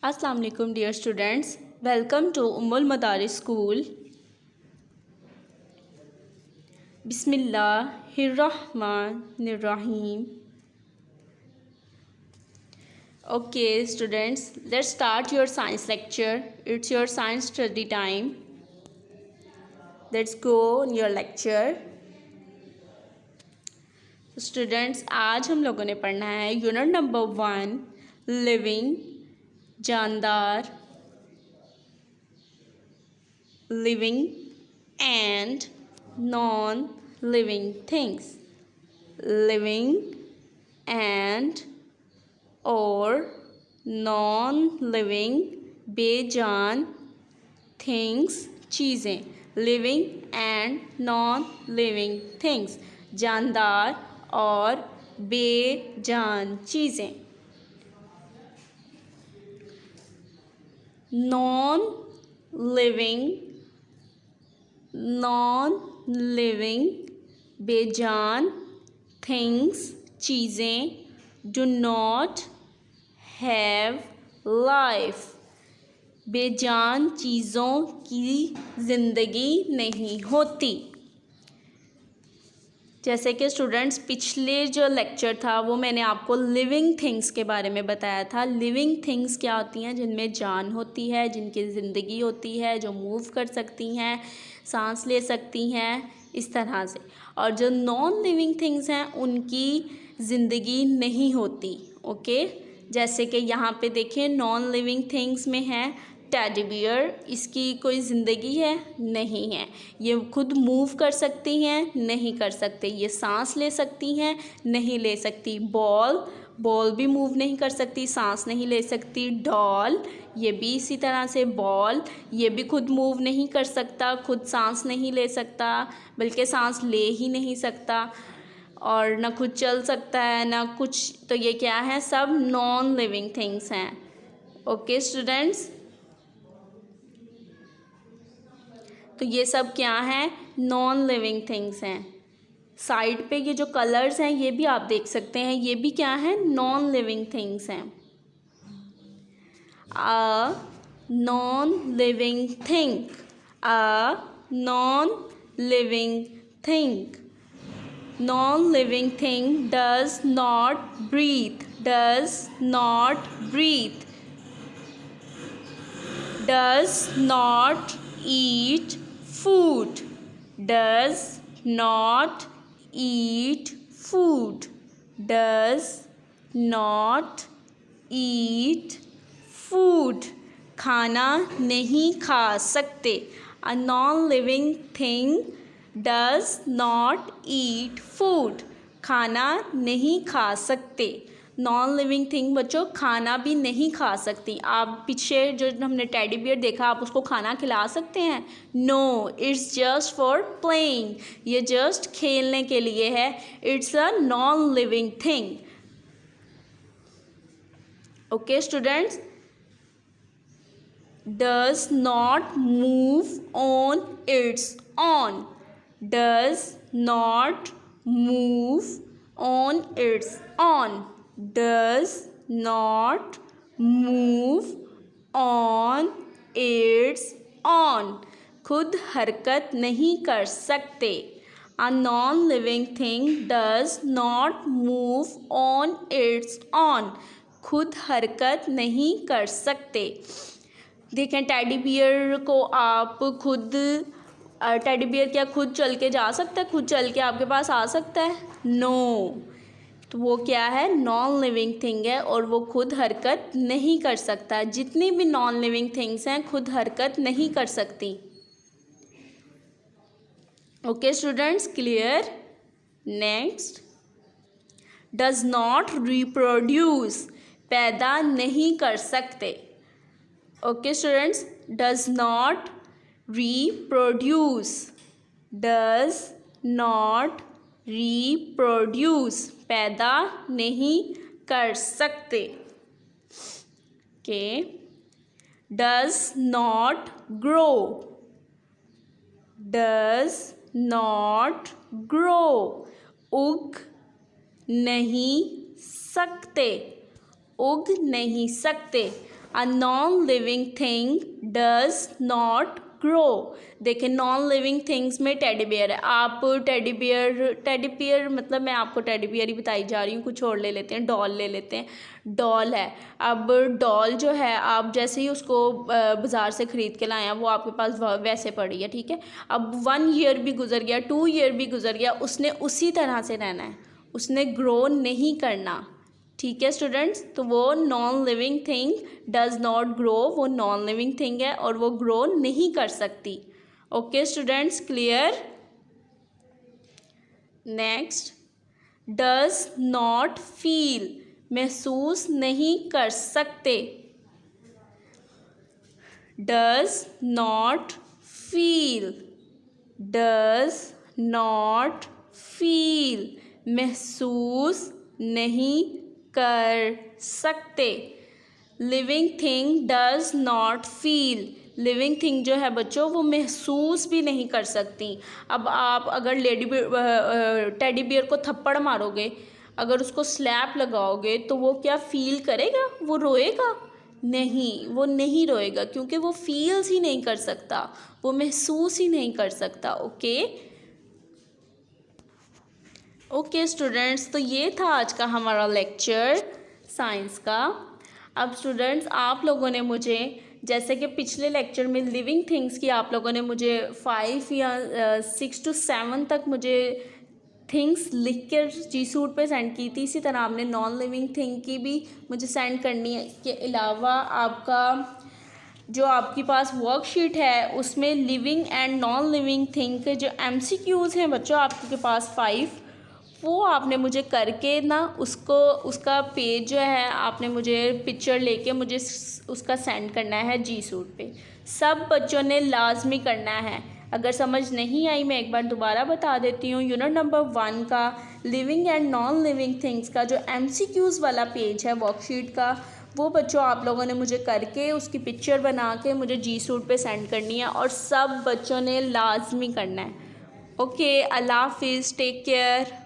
अस्सलाम वालेकुम dear students, welcome to Ummul Madaris school. बिस्मिल्लाहिर्रहमानिर्रहीम। Okay students, let's start your science lecture. It's your science study time. Let's go in your lecture. Students, आज हम लोगों ने पढ़ना है यूनिट नंबर 1 लिविंग, जानदार, living and non-living things. Living and or non-living बेजान things चीज़ें. Living and non-living things जानदार और बेजान चीज़ें. non-living बेजान things चीज़ें do not have life. बेजान चीज़ों की ज़िंदगी नहीं होती. जैसे कि स्टूडेंट्स पिछले जो लेक्चर था वो मैंने आपको लिविंग थिंग्स के बारे में बताया था. लिविंग थिंग्स क्या होती हैं? जिनमें जान होती है, जिनकी ज़िंदगी होती है, जो मूव कर सकती हैं, सांस ले सकती हैं, इस तरह से. और जो नॉन लिविंग थिंग्स हैं उनकी ज़िंदगी नहीं होती. ओके, जैसे कि यहाँ पे देखिए नॉन लिविंग थिंग्स में है टेडी बियर. इसकी कोई ज़िंदगी है? नहीं है. ये खुद मूव कर सकती हैं? नहीं कर सकते. ये सांस ले सकती हैं? नहीं ले सकती. बॉल भी मूव नहीं कर सकती, सांस नहीं ले सकती. डॉल, ये भी इसी तरह से. बॉल, ये भी खुद मूव नहीं कर सकता, खुद सांस नहीं ले सकता, बल्कि सांस ले ही नहीं सकता, और ना खुद चल सकता है ना कुछ. तो ये क्या है? सब नॉन लिविंग थिंग्स हैं. ओके स्टूडेंट्स, तो ये सब क्या है? नॉन लिविंग थिंग्स हैं. साइड पे ये जो कलर्स हैं ये भी आप देख सकते हैं, ये भी क्या है? नॉन लिविंग थिंग्स हैं. A non living thing, a non living thing. Non living thing does not breathe, does not breathe, does not eat food, does not eat food, does not eat food. खाना नहीं खा सकते. A non-living thing does not eat food. खाना नहीं खा सकते. Non living thing बच्चों खाना भी नहीं खा सकती. आप पीछे जो हमने टेडी बियर देखा, आप उसको खाना खिला सकते हैं? No, it's just for playing. ये जस्ट खेलने के लिए है. It's a non living thing. Okay students, does not move on its own, does not move on its own, does not move on its own. खुद हरकत नहीं कर सकते. A non-living thing does not move on its own. खुद हरकत नहीं कर सकते. देखें टेडी बियर को आप खुद, टेडी बियर क्या खुद चल के जा सकता है? खुद चल के आपके पास आ सकता है? नो. तो वो क्या है? नॉन लिविंग थिंग है और वो खुद हरकत नहीं कर सकता. जितनी भी नॉन लिविंग थिंग्स हैं खुद हरकत नहीं कर सकती. Okay students, clear? Next, does not reproduce, पैदा नहीं कर सकते. Okay students, does not reproduce, does not reproduce, पैदा नहीं कर सकते. के does not grow, does not grow, उग नहीं सकते, उग नहीं सकते. अ non living thing does not grow. देखिए नॉन लिविंग थिंग्स में टेडी बियर है। आप टेडी बियर मतलब मैं आपको टेडी बियर ही बताई जा रही हूँ, कुछ और ले लेते हैं, डॉल ले लेते हैं। डॉल है, अब डॉल जो है आप जैसे ही उसको बाज़ार से ख़रीद के लाए हैं वो आपके पास वैसे पड़ी है, ठीक है। अब 1 ईयर भी गुजर गया, 2 ईयर भी गुजर गया, उसने उसी तरह से रहना है, उसने ग्रो नहीं करना, ठीक है स्टूडेंट्स। तो वो non living thing does not grow, वो नॉन लिविंग थिंग है और वो ग्रो नहीं कर सकती। Okay students, clear. Next, does not feel, महसूस नहीं कर सकते। Does not feel, does not feel, महसूस नहीं कर सकते। Living thing does not feel, living thing जो है बच्चों वो महसूस भी नहीं कर सकती। अब आप अगर टेडी बियर को थप्पड़ मारोगे, अगर उसको स्लैप लगाओगे तो वो क्या फील करेगा? वो रोएगा? नहीं, वो नहीं रोएगा, क्योंकि वो फील्स ही नहीं कर सकता, वो महसूस ही नहीं कर सकता। ओके स्टूडेंट्स, तो ये था आज का हमारा लेक्चर साइंस का। अब स्टूडेंट्स आप लोगों ने मुझे, जैसे कि पिछले लेक्चर में लिविंग थिंग्स की आप लोगों ने मुझे 5 या 6 to 7 तक मुझे थिंग्स लिख कर जी सूट पे सेंड की थी, इसी तरह आपने नॉन लिविंग थिंग की भी मुझे सेंड करनी है। इसके अलावा आपका जो आपके पास वर्कशीट है उसमें living and non living thing के जो MCQs हैं बच्चों आपके पास 5, वो आपने मुझे करके ना उसका पेज जो है आपने मुझे पिक्चर लेके मुझे उसका सेंड करना है जी सूट पे। सब बच्चों ने लाजमी करना है। अगर समझ नहीं आई मैं एक बार दोबारा बता देती हूँ। यूनिट नंबर 1 का living and non living things का जो MCQs वाला पेज है वर्कशीट का, वो बच्चों आप लोगों ने मुझे करके उसकी पिक्चर बना के मुझे जी सूट पे सेंड करनी है और सब बच्चों ने लाजमी करना है। ओके, अल्लाह हाफिज़, टेक केयर।